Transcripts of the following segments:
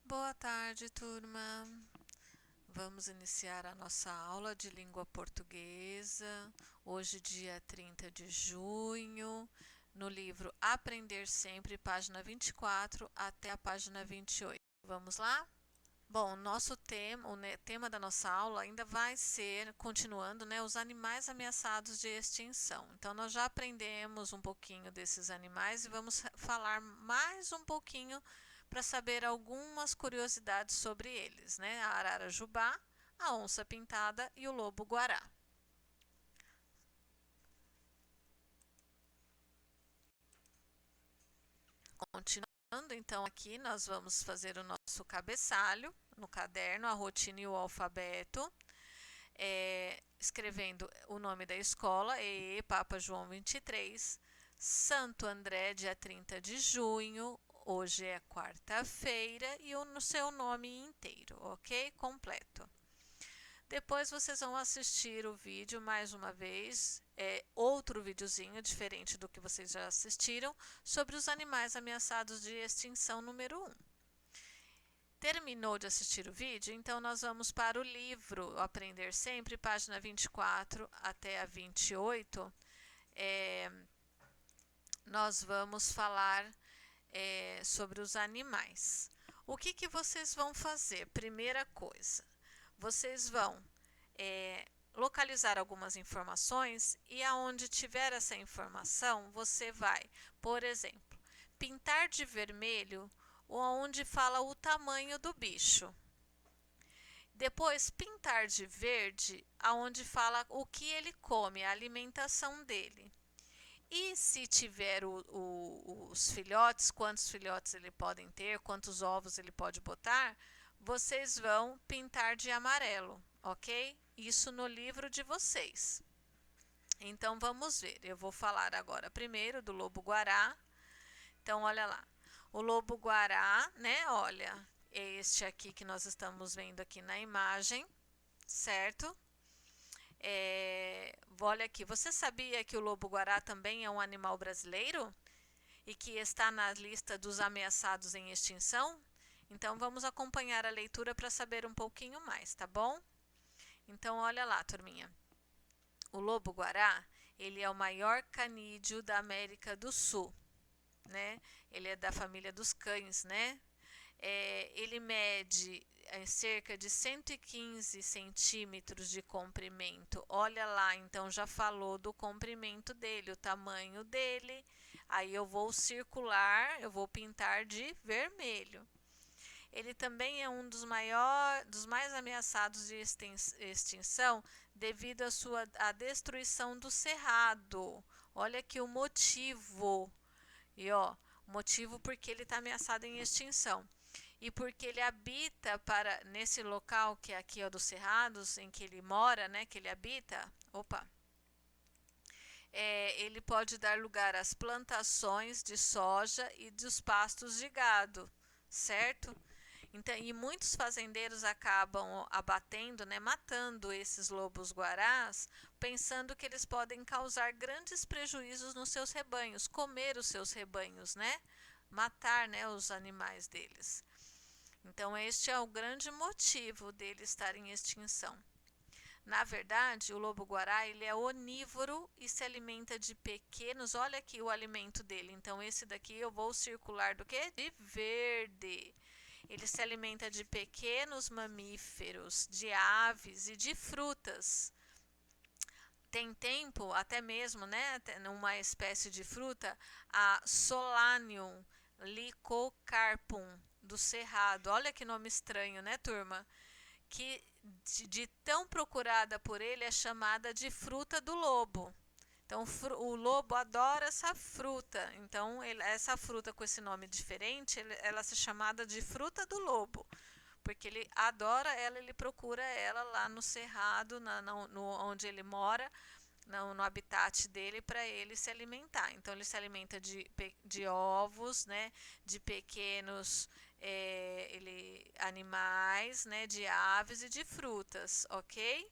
Boa tarde, turma. Vamos iniciar a nossa aula de língua portuguesa, hoje, dia 30 de junho, no livro Aprender Sempre, página 24 até a página 28. Vamos lá? Bom, nosso tema, tema da nossa aula ainda vai ser, continuando, né, os animais ameaçados de extinção. Então, nós já aprendemos um pouquinho desses animais e vamos falar mais um pouquinho para saber algumas curiosidades sobre eles, né? A arara-jubá, a onça-pintada e o lobo-guará. Continuando, então, aqui nós vamos fazer o nosso cabeçalho no caderno, a rotina e o alfabeto. Escrevendo o nome da escola, EE Papa João 23, Santo André, dia 30 de junho, hoje é quarta-feira, e o seu nome inteiro, ok? Completo. Depois vocês vão assistir o vídeo mais uma vez, outro videozinho diferente do que vocês já assistiram, sobre os animais ameaçados de extinção número 1. Terminou de assistir o vídeo? Então nós vamos para o livro Aprender Sempre, página 24 até a 28. Nós vamos falar sobre os animais. O que vocês vão fazer? Primeira coisa, vocês vão localizar algumas informações e aonde tiver essa informação, você vai, por exemplo, pintar de vermelho onde fala o tamanho do bicho. Depois, pintar de verde aonde fala o que ele come, a alimentação dele. E se tiver os filhotes, quantos filhotes ele podem ter, quantos ovos ele pode botar, vocês vão pintar de amarelo, ok? Isso no livro de vocês. Então vamos ver. Eu vou falar agora primeiro do lobo-guará. Então olha lá. O lobo-guará, né? Olha, é este aqui que nós estamos vendo aqui na imagem, certo? Olha aqui, você sabia que o lobo-guará também é um animal brasileiro? E que está na lista dos ameaçados em extinção? Então vamos acompanhar a leitura para saber um pouquinho mais, tá bom? Então olha lá, turminha. O lobo-guará, ele é o maior canídeo da América do Sul, né? Ele é da família dos cães, né? Ele mede cerca de 115 centímetros de comprimento. Olha lá, então já falou do comprimento dele, o tamanho dele. Aí eu vou circular, eu vou pintar de vermelho. Ele também é um dos mais ameaçados de extinção devido à destruição do cerrado. Olha aqui o motivo. E ó, o motivo porque ele está ameaçado em extinção. E porque ele habita nesse local que é aqui ó, dos cerrados, em que ele mora, né, que ele habita, ele pode dar lugar às plantações de soja e dos pastos de gado, certo? Então, e muitos fazendeiros acabam abatendo, né, matando esses lobos-guarás, pensando que eles podem causar grandes prejuízos nos seus rebanhos, comer os seus rebanhos, né? Matar, né, os animais deles. Então, este é o grande motivo dele estar em extinção. Na verdade, o lobo-guará ele é onívoro e se alimenta de pequenos. Olha aqui o alimento dele. Então, esse daqui eu vou circular do que? De verde. Ele se alimenta de pequenos mamíferos, de aves e de frutas. Tem tempo, até mesmo, né, numa espécie de fruta, a Solanium lycocarpum do cerrado. Olha que nome estranho, né, turma? Que de tão procurada por ele é chamada de fruta do lobo. Então, o lobo adora essa fruta. Então, essa fruta com esse nome diferente, ela é chamada de fruta do lobo. Porque ele adora ela, ele procura ela lá no cerrado, onde ele mora, no habitat dele, para ele se alimentar. Então, ele se alimenta de ovos, né, de pequenos animais, né, de aves e de frutas, ok?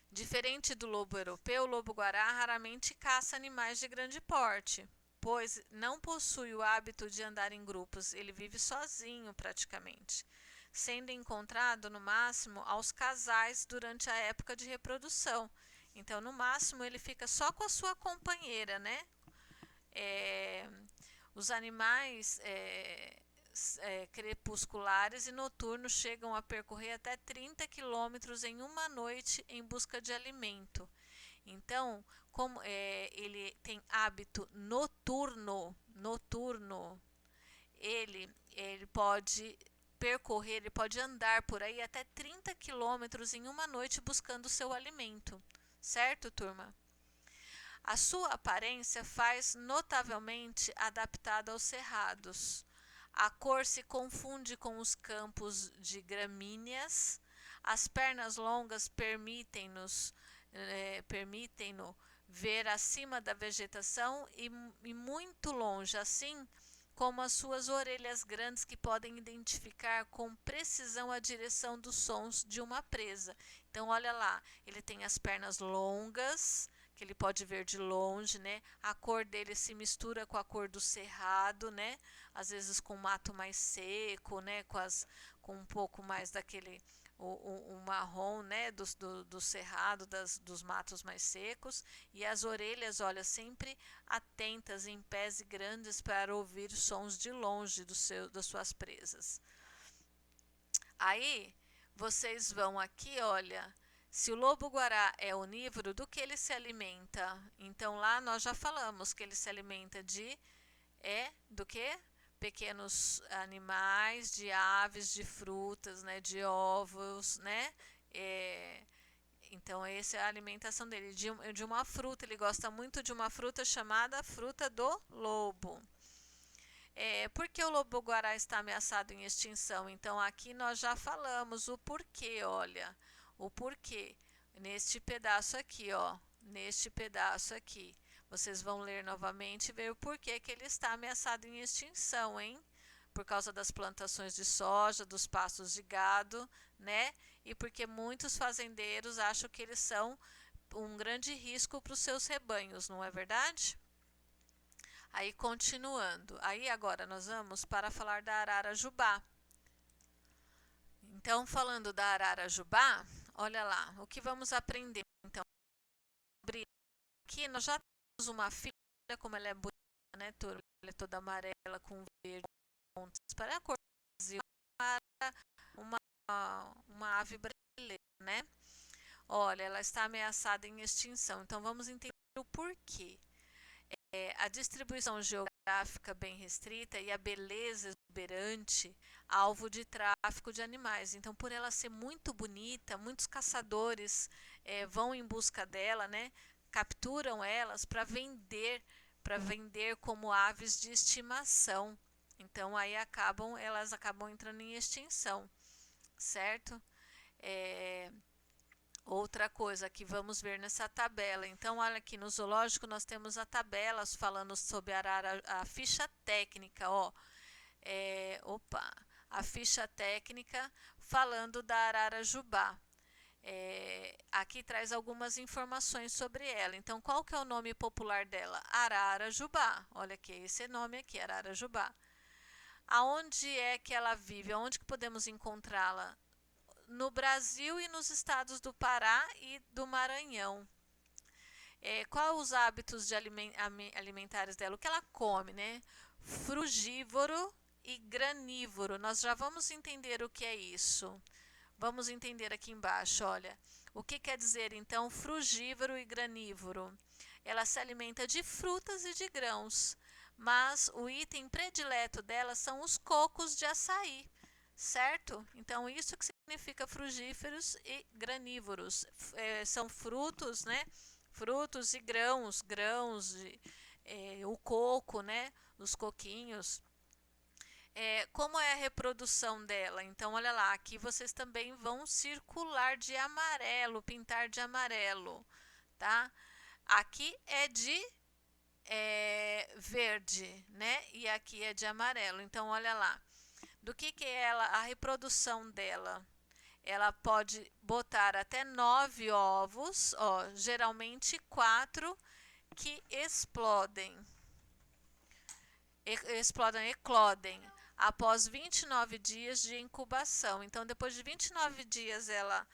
Diferente do lobo europeu, o lobo-guará raramente caça animais de grande porte. pois não possui o hábito de andar em grupos, ele vive sozinho praticamente, sendo encontrado no máximo aos casais durante a época de reprodução. Então, no máximo, ele fica só com a sua companheira, né? É, os animais crepusculares e noturnos chegam a percorrer até 30 quilômetros em uma noite em busca de alimento. Então, como ele tem hábito noturno, ele pode percorrer, ele pode andar por aí até 30 quilômetros em uma noite buscando seu alimento. Certo, turma? A sua aparência faz notavelmente adaptada aos cerrados. A cor se confunde com os campos de gramíneas. As pernas longas permitem-no ver acima da vegetação e muito longe, assim como as suas orelhas grandes que podem identificar com precisão a direção dos sons de uma presa. Então, olha lá, ele tem as pernas longas, que ele pode ver de longe, né? A cor dele se mistura com a cor do cerrado, né? Às vezes com o mato mais seco, né? Com um pouco mais daquele o marrom, né? Do cerrado, dos matos mais secos. E as orelhas, olha, sempre atentas, em pés e grandes para ouvir sons de longe das suas presas. Aí, vocês vão aqui, olha, se o lobo-guará é onívoro, do que ele se alimenta? Então, lá nós já falamos que ele se alimenta do que? Pequenos animais, de aves, de frutas, né, de ovos, né? Então, essa é a alimentação dele. De uma fruta, ele gosta muito de uma fruta chamada fruta do lobo. Por que o lobo-guará está ameaçado em extinção? Então, aqui nós já falamos o porquê, olha. O porquê. Neste pedaço aqui, ó. Neste pedaço aqui. Vocês vão ler novamente e ver o porquê que ele está ameaçado em extinção, hein? Por causa das plantações de soja, dos pastos de gado, né? E porque muitos fazendeiros acham que eles são um grande risco para os seus rebanhos, não é verdade? Aí continuando, aí agora nós vamos para falar da arara-jubá. Então, falando da arara-jubá, olha lá, o que vamos aprender? Então, aqui nós já temos uma filha, olha como ela é bonita, né, turma? Ela é toda amarela com verde, pontas para a cor do Brasil, uma, uma ave brasileira, né? Olha, ela está ameaçada em extinção. Então, vamos entender o porquê. A distribuição geográfica bem restrita e a beleza exuberante, alvo de tráfico de animais. Então, por ela ser muito bonita, muitos caçadores vão em busca dela, né? Capturam elas para vender como aves de estimação. Então, aí elas acabam entrando em extinção, certo? Outra coisa que vamos ver nessa tabela. Então, olha aqui no zoológico nós temos a tabela falando sobre a ficha técnica, ó. A ficha técnica falando da arara-jubá. Aqui traz algumas informações sobre ela. Então, qual que é o nome popular dela? Arara-jubá. Olha aqui, esse nome aqui, arara-jubá. Aonde é que ela vive? Aonde que podemos encontrá-la? No Brasil e nos estados do Pará e do Maranhão. Quais os hábitos alimentares dela? O que ela come, né? Frugívoro e granívoro. Nós já vamos entender o que é isso. Vamos entender aqui embaixo, olha. O que quer dizer, então, frugívoro e granívoro? Ela se alimenta de frutas e de grãos, mas o item predileto dela são os cocos de açaí, certo? Então, isso que significa frugíferos e granívoros. São frutos, né? Frutos e grãos, o coco, né? Os coquinhos. Como é a reprodução dela? Então, olha lá, aqui vocês também vão circular de amarelo, pintar de amarelo, tá? Aqui é de verde, né? E aqui é de amarelo. Então, olha lá. Do que é a reprodução dela? Ela pode botar até 9 ovos, ó, geralmente 4 que explodem. eclodem após 29 dias de incubação. Então, depois de 29 dias ela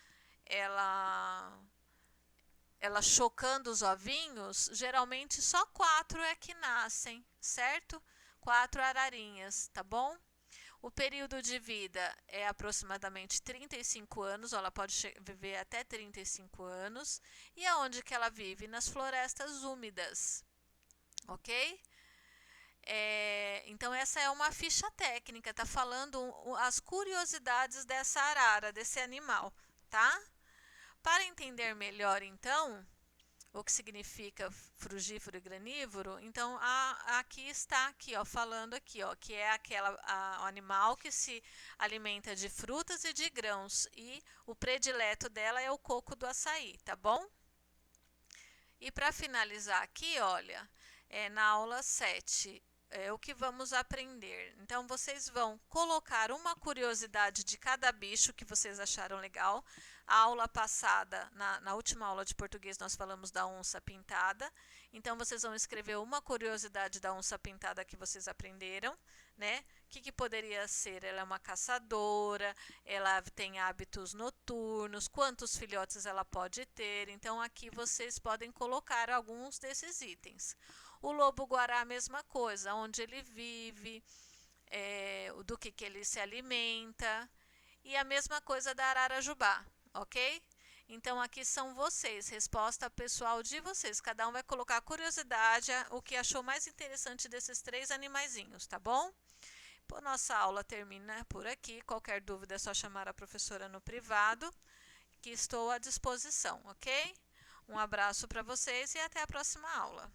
ela chocando os ovinhos, geralmente só 4 é que nascem, certo? 4 ararinhas, tá bom? O período de vida é aproximadamente 35 anos, ou ela pode viver até 35 anos. E aonde que ela vive? Nas florestas úmidas, ok? Então essa é uma ficha técnica, tá falando as curiosidades dessa arara, desse animal, tá? Para entender melhor, então, o que significa frugívoro e granívoro, então aqui está aqui, ó, falando aqui, ó, que é o animal que se alimenta de frutas e de grãos e o predileto dela é o coco do açaí, tá bom? E para finalizar aqui, olha, na aula 7, o que vamos aprender? Então, vocês vão colocar uma curiosidade de cada bicho que vocês acharam legal. A aula passada, na última aula de português, nós falamos da onça pintada. Então, vocês vão escrever uma curiosidade da onça pintada que vocês aprenderam, né? O que poderia ser? Ela é uma caçadora, ela tem hábitos noturnos, quantos filhotes ela pode ter. Então, aqui vocês podem colocar alguns desses itens. O lobo-guará, a mesma coisa, onde ele vive, do que ele se alimenta. E a mesma coisa da ararajubá, ok? Então, aqui são vocês, resposta pessoal de vocês. Cada um vai colocar curiosidade, o que achou mais interessante desses 3 animaizinhos, tá bom? Nossa aula termina por aqui. Qualquer dúvida é só chamar a professora no privado, que estou à disposição, ok? Um abraço para vocês e até a próxima aula.